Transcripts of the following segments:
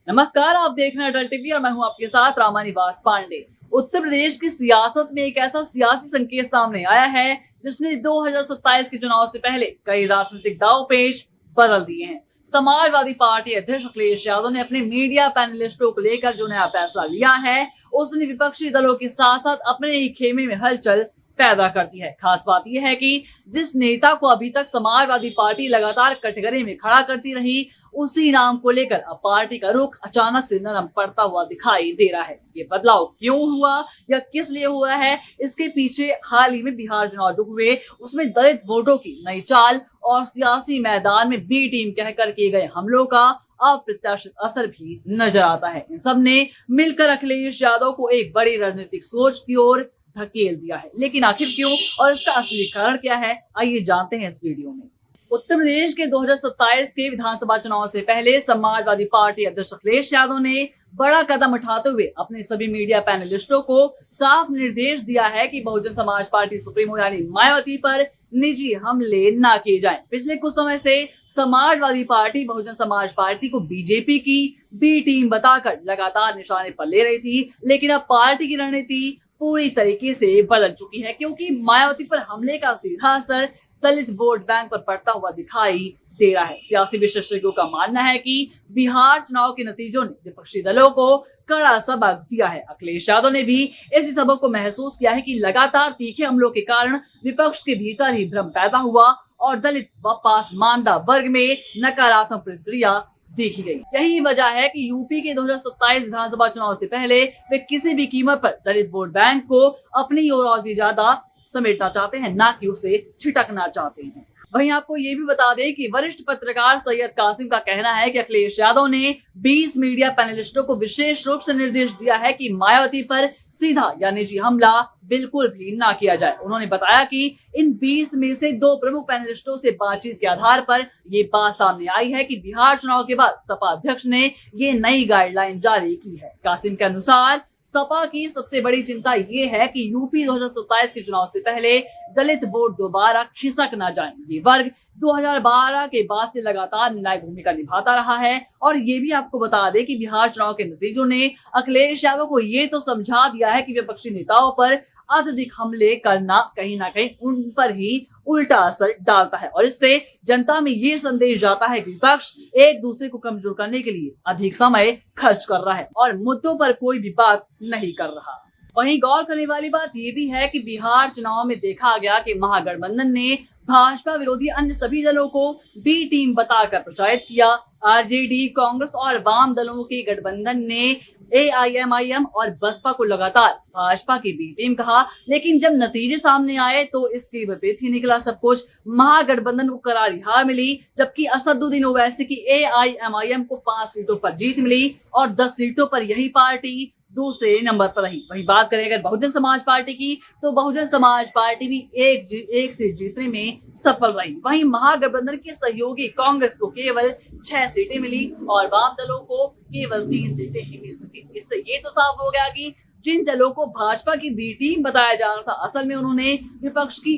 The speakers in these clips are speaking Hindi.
नमस्कार, आप देख रहे हैं अटल टीवी और मैं हूं आपके साथ रामानिवास पांडे। उत्तर प्रदेश की सियासत में एक ऐसा सियासी संकेत सामने आया है जिसने 2027 के चुनाव से पहले कई राजनीतिक दांवपेच बदल दिए हैं। समाजवादी पार्टी अध्यक्ष अखिलेश यादव ने अपने मीडिया पैनलिस्टों को लेकर जो नया फैसला लिया है, उसने विपक्षी दलों के साथ साथ अपने ही खेमे में हलचल पैदा करती है। खास बात यह है कि जिस नेता को अभी तक समाजवादी पार्टी लगातार कटघरे में खड़ा करती रही, उसी नाम को लेकर अब पार्टी का रुख अचानक से नरम पड़ता हुआ दिखाई दे रहा है। ये बदलाव क्यों हुआ या किस लिए हुआ है, इसके पीछे हाल ही में बिहार चुनाव जो हुए उसमें दलित वोटों की नई चाल और सियासी मैदान में बी टीम कहकर किए गए हमलों का अप्रत्याशित असर भी नजर आता है। इन सब ने मिलकर अखिलेश यादव को एक बड़ी रणनीतिक सोच की ओर धकेल दिया है। लेकिन आखिर क्यों और इसका असली कारण क्या है, आइए जानते हैं इस वीडियो में। उत्तर प्रदेश के 2027 के विधानसभा चुनाव से पहले समाजवादी पार्टी अध्यक्ष अखिलेश यादव ने बड़ा कदम उठाते हुए अपने सभी मीडिया पैनलिस्टों को साफ निर्देश दिया है कि बहुजन समाज पार्टी सुप्रीमो यानी मायावती पर निजी हमले ना किए जाएं। पिछले कुछ समय से समाजवादी पार्टी बहुजन समाज पार्टी को बीजेपी की बी टीम बताकर लगातार निशाने पर ले रही थी, लेकिन अब पार्टी की रणनीति पूरी तरीके से बदल चुकी है, क्योंकि मायावती पर हमले का सीधा असर दलित वोट बैंक पर पड़ता हुआ दिखाई दे रहा है। सियासी विशेषज्ञों का मानना है कि बिहार चुनाव के नतीजों ने विपक्षी दलों को कड़ा सबक दिया है। अखिलेश यादव ने भी इसी सबक को महसूस किया है कि लगातार तीखे हमलों के कारण विपक्ष के भीतर ही भ्रम पैदा हुआ और दलित व पासमानदा वर्ग में नकारात्मक प्रतिक्रिया देखी गई। यही वजह है कि यूपी के 2027 विधानसभा चुनाव से पहले वे किसी भी कीमत पर दलित वोट बैंक को अपनी ओर और भी ज्यादा समेटना चाहते हैं, ना कि उसे छिटकना चाहते हैं। वहीं आपको ये भी बता दें कि वरिष्ठ पत्रकार सैयद कासिम का कहना है कि अखिलेश यादव ने 20 मीडिया पैनलिस्टों को विशेष रूप से निर्देश दिया है कि मायावती पर सीधा या निजी हमला बिल्कुल भी ना किया जाए। उन्होंने बताया कि इन 20 में से 2 प्रमुख पैनलिस्टों से बातचीत के आधार पर ये बात सामने आई है कि बिहार चुनाव के बाद सपा अध्यक्ष ने ये नई गाइडलाइन जारी की है। कासिम के अनुसार सपा की सबसे बड़ी चिंता ये है कि यूपी 2027 के चुनाव से पहले दलित वोट दोबारा खिसक ना जाए। ये वर्ग 2012 के बाद से लगातार निर्णायक भूमिका निभाता रहा है और ये भी आपको बता दें कि बिहार चुनाव के नतीजों ने अखिलेश यादव को ये तो समझा दिया है कि विपक्षी नेताओं पर अत्यधिक हमले करना कहीं ना कहीं उन पर ही उल्टा असर डालता है और इससे जनता में ये संदेश जाता है कि विपक्ष एक दूसरे को कमजोर करने के लिए अधिक समय खर्च कर रहा है और मुद्दों पर कोई भी बात नहीं कर रहा। वहीं गौर करने वाली बात ये भी है कि बिहार चुनाव में देखा गया कि महागठबंधन ने भाजपा विरोधी अन्य सभी दलों को बी टीम बताकर प्रचारित किया। आरजेडी, कांग्रेस और वाम दलों के गठबंधन ने एआईएमआईएम और बसपा को लगातार भाजपा की बी टीम कहा, लेकिन जब नतीजे सामने आए तो इसके विपरीत ही निकला सब कुछ। महागठबंधन को करारी हार मिली, जबकि असदुद्दीन ओवैसी की एआईएमआईएम को 5 सीटों पर जीत मिली और 10 सीटों पर यही पार्टी दूसरे नंबर पर रही। वही बात करें अगर बहुजन समाज पार्टी की, तो बहुजन समाज पार्टी भी एक सीट जीतने में सफल रही। वहीं महागठबंधन के सहयोगी कांग्रेस को केवल 6 सीटें मिली और वाम दलों को केवल 3 सीटें ही मिल सकी। इससे ये तो साफ हो गया कि जिन दलों को भाजपा की बी टीम बताया जा रहा था, असल में उन्होंने विपक्ष की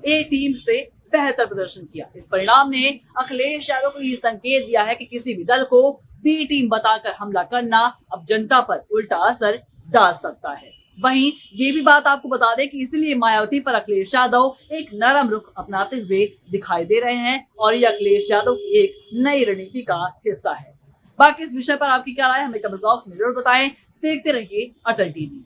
ए टीम से बेहतर प्रदर्शन किया। इस परिणाम ने अखिलेश यादव को ये संकेत दिया है कि किसी भी दल को बी टीम बताकर हमला करना अब जनता पर उल्टा असर डाल सकता है। वहीं ये भी बात आपको बता दें कि इसलिए मायावती पर अखिलेश यादव एक नरम रुख अपनाते हुए दिखाई दे रहे हैं और ये अखिलेश यादव की एक नई रणनीति का हिस्सा है। बाकी इस विषय पर आपकी क्या राय है, हमें कमेंट बॉक्स में जरूर बताएं। देखते रहिए अटल टीवी।